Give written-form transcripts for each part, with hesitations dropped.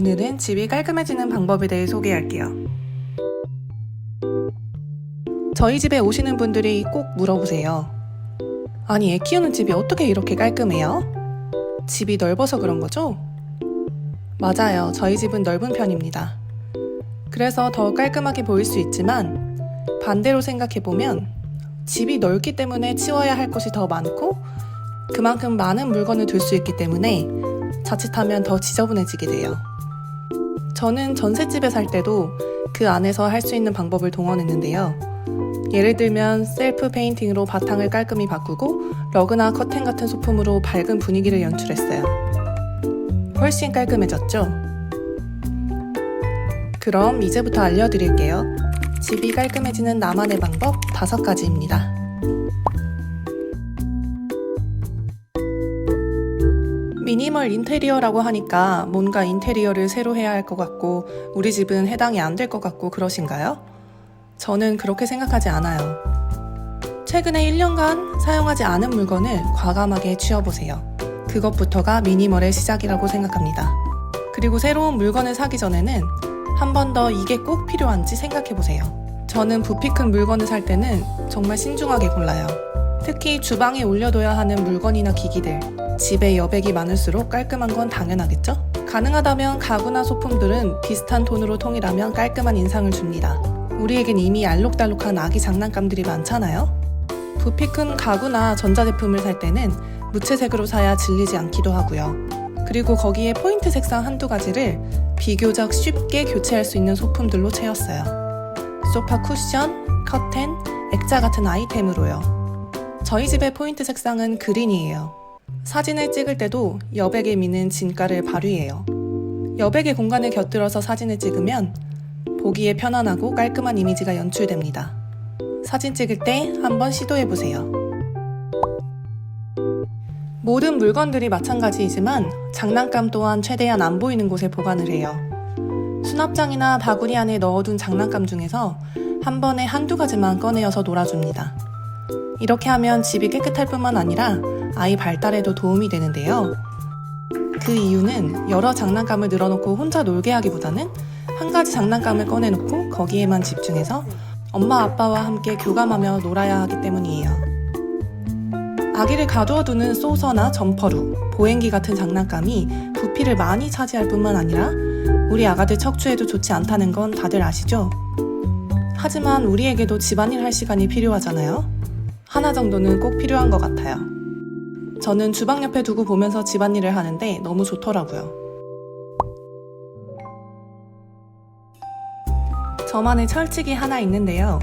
오늘은 집이 깔끔해지는 방법에 대해 소개할게요. 저희 집에 오시는 분들이 꼭 물어보세요. 아니, 애 키우는 집이 어떻게 이렇게 깔끔해요? 집이 넓어서 그런 거죠? 맞아요. 저희 집은 넓은 편입니다. 그래서 더 깔끔하게 보일 수 있지만 반대로 생각해보면 집이 넓기 때문에 치워야 할 것이 더 많고 그만큼 많은 물건을 둘 수 있기 때문에 자칫하면 더 지저분해지게 돼요. 저는 전셋집에 살 때도 그 안에서 할 수 있는 방법을 동원했는데요. 예를 들면 셀프 페인팅으로 바탕을 깔끔히 바꾸고 러그나 커튼 같은 소품으로 밝은 분위기를 연출했어요. 훨씬 깔끔해졌죠? 그럼 이제부터 알려드릴게요. 집이 깔끔해지는 나만의 방법 5가지입니다. 미니멀 인테리어라고 하니까 뭔가 인테리어를 새로 해야 할 것 같고 우리 집은 해당이 안 될 것 같고 그러신가요? 저는 그렇게 생각하지 않아요. 최근에 1년간 사용하지 않은 물건을 과감하게 치워보세요. 그것부터가 미니멀의 시작이라고 생각합니다. 그리고 새로운 물건을 사기 전에는 한 번 더 이게 꼭 필요한지 생각해보세요. 저는 부피 큰 물건을 살 때는 정말 신중하게 골라요. 특히 주방에 올려둬야 하는 물건이나 기기들, 집에 여백이 많을수록 깔끔한 건 당연하겠죠? 가능하다면 가구나 소품들은 비슷한 톤으로 통일하면 깔끔한 인상을 줍니다. 우리에겐 이미 알록달록한 아기 장난감들이 많잖아요? 부피 큰 가구나 전자제품을 살 때는 무채색으로 사야 질리지 않기도 하고요. 그리고 거기에 포인트 색상 한두 가지를 비교적 쉽게 교체할 수 있는 소품들로 채웠어요. 소파 쿠션, 커튼, 액자 같은 아이템으로요. 저희 집의 포인트 색상은 그린이에요. 사진을 찍을 때도 여백에 미는 진가를 발휘해요. 여백의 공간을 곁들여서 사진을 찍으면 보기에 편안하고 깔끔한 이미지가 연출됩니다. 사진 찍을 때 한번 시도해보세요. 모든 물건들이 마찬가지이지만 장난감 또한 최대한 안 보이는 곳에 보관을 해요. 수납장이나 바구니 안에 넣어둔 장난감 중에서 한 번에 한두 가지만 꺼내어서 놀아줍니다. 이렇게 하면 집이 깨끗할 뿐만 아니라 아이 발달에도 도움이 되는데요. 그 이유는 여러 장난감을 늘어놓고 혼자 놀게 하기보다는 한 가지 장난감을 꺼내놓고 거기에만 집중해서 엄마 아빠와 함께 교감하며 놀아야 하기 때문이에요. 아기를 가두어두는 소서나 점퍼루, 보행기 같은 장난감이 부피를 많이 차지할 뿐만 아니라 우리 아가들 척추에도 좋지 않다는 건 다들 아시죠? 하지만 우리에게도 집안일 할 시간이 필요하잖아요? 하나 정도는 꼭 필요한 것 같아요. 저는 주방 옆에 두고 보면서 집안일을 하는데 너무 좋더라고요. 저만의 철칙이 하나 있는데요.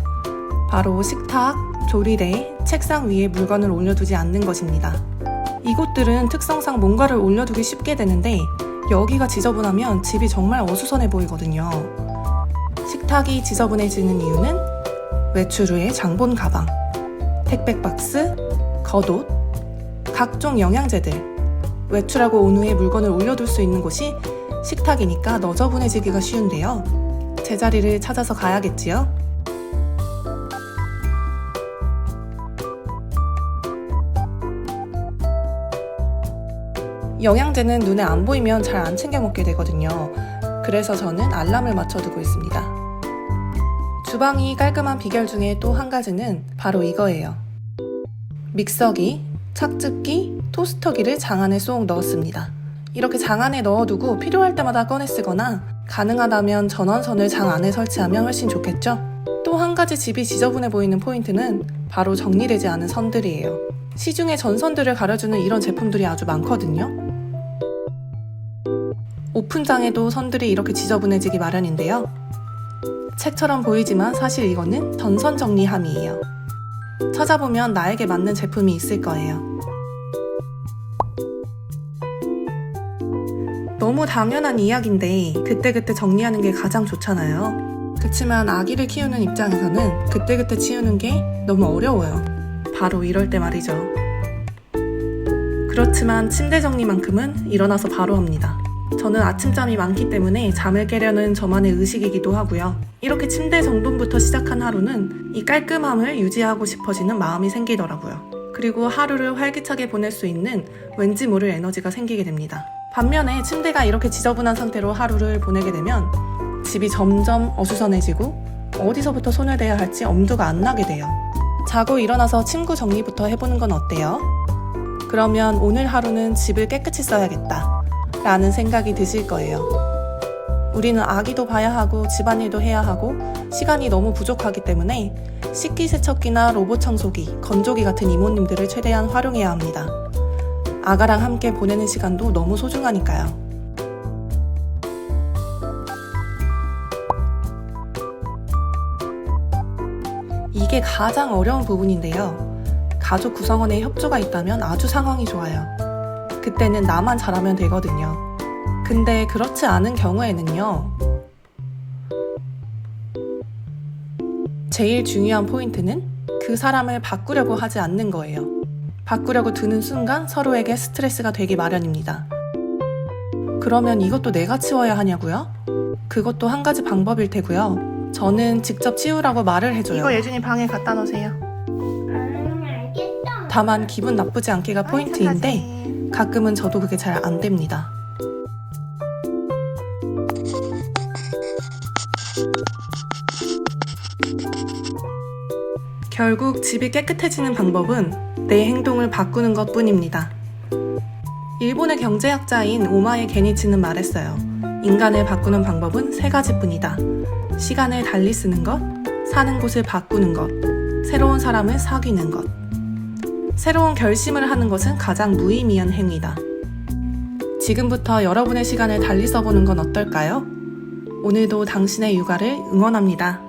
바로 식탁, 조리대, 책상 위에 물건을 올려두지 않는 것입니다. 이곳들은 특성상 뭔가를 올려두기 쉽게 되는데 여기가 지저분하면 집이 정말 어수선해 보이거든요. 식탁이 지저분해지는 이유는 외출 후에 장본 가방, 택배 박스, 겉옷, 각종 영양제들, 외출하고 온 후에 물건을 올려둘 수 있는 곳이 식탁이니까 너저분해지기가 쉬운데요. 제자리를 찾아서 가야겠지요? 영양제는 눈에 안 보이면 잘 안 챙겨 먹게 되거든요. 그래서 저는 알람을 맞춰두고 있습니다. 주방이 깔끔한 비결 중에 또 한 가지는 바로 이거예요. 믹서기, 착즙기, 토스터기를 장 안에 쏙 넣었습니다. 이렇게 장 안에 넣어두고 필요할 때마다 꺼내 쓰거나 가능하다면 전원선을 장 안에 설치하면 훨씬 좋겠죠? 또 한 가지 집이 지저분해 보이는 포인트는 바로 정리되지 않은 선들이에요. 시중에 전선들을 가려주는 이런 제품들이 아주 많거든요. 오픈장에도 선들이 이렇게 지저분해지기 마련인데요. 책처럼 보이지만 사실 이거는 전선 정리함이에요. 찾아보면 나에게 맞는 제품이 있을 거예요. 너무 당연한 이야기인데 그때그때 정리하는 게 가장 좋잖아요. 그치만 아기를 키우는 입장에서는 그때그때 치우는 게 너무 어려워요. 바로 이럴 때 말이죠. 그렇지만 침대 정리만큼은 일어나서 바로 합니다. 저는 아침잠이 많기 때문에 잠을 깨려는 저만의 의식이기도 하고요. 이렇게 침대 정돈부터 시작한 하루는 이 깔끔함을 유지하고 싶어지는 마음이 생기더라고요. 그리고 하루를 활기차게 보낼 수 있는 왠지 모를 에너지가 생기게 됩니다. 반면에 침대가 이렇게 지저분한 상태로 하루를 보내게 되면 집이 점점 어수선해지고 어디서부터 손을 대야 할지 엄두가 안 나게 돼요. 자고 일어나서 침구 정리부터 해보는 건 어때요? 그러면 오늘 하루는 집을 깨끗이 써야겠다 라는 생각이 드실 거예요. 우리는 아기도 봐야 하고 집안일도 해야 하고 시간이 너무 부족하기 때문에 식기세척기나 로봇 청소기, 건조기 같은 이모님들을 최대한 활용해야 합니다. 아가랑 함께 보내는 시간도 너무 소중하니까요. 이게 가장 어려운 부분인데요. 가족 구성원의 협조가 있다면 아주 상황이 좋아요. 그때는 나만 잘하면 되거든요. 근데 그렇지 않은 경우에는요. 제일 중요한 포인트는 그 사람을 바꾸려고 하지 않는 거예요. 바꾸려고 드는 순간 서로에게 스트레스가 되기 마련입니다. 그러면 이것도 내가 치워야 하냐고요? 그것도 한 가지 방법일 테고요. 저는 직접 치우라고 말을 해줘요. 이거 예준이 방에 갖다 놓으세요. 알겠다. 다만 기분 나쁘지 않게가 포인트인데 가끔은 저도 그게 잘 안 됩니다. 결국 집이 깨끗해지는 방법은 내 행동을 바꾸는 것 뿐입니다. 일본의 경제학자인 오마에 게니치는 말했어요. 인간을 바꾸는 방법은 3가지뿐이다. 시간을 달리 쓰는 것, 사는 곳을 바꾸는 것, 새로운 사람을 사귀는 것. 새로운 결심을 하는 것은 가장 무의미한 행위다. 지금부터 여러분의 시간을 달리 써보는 건 어떨까요? 오늘도 당신의 육아를 응원합니다.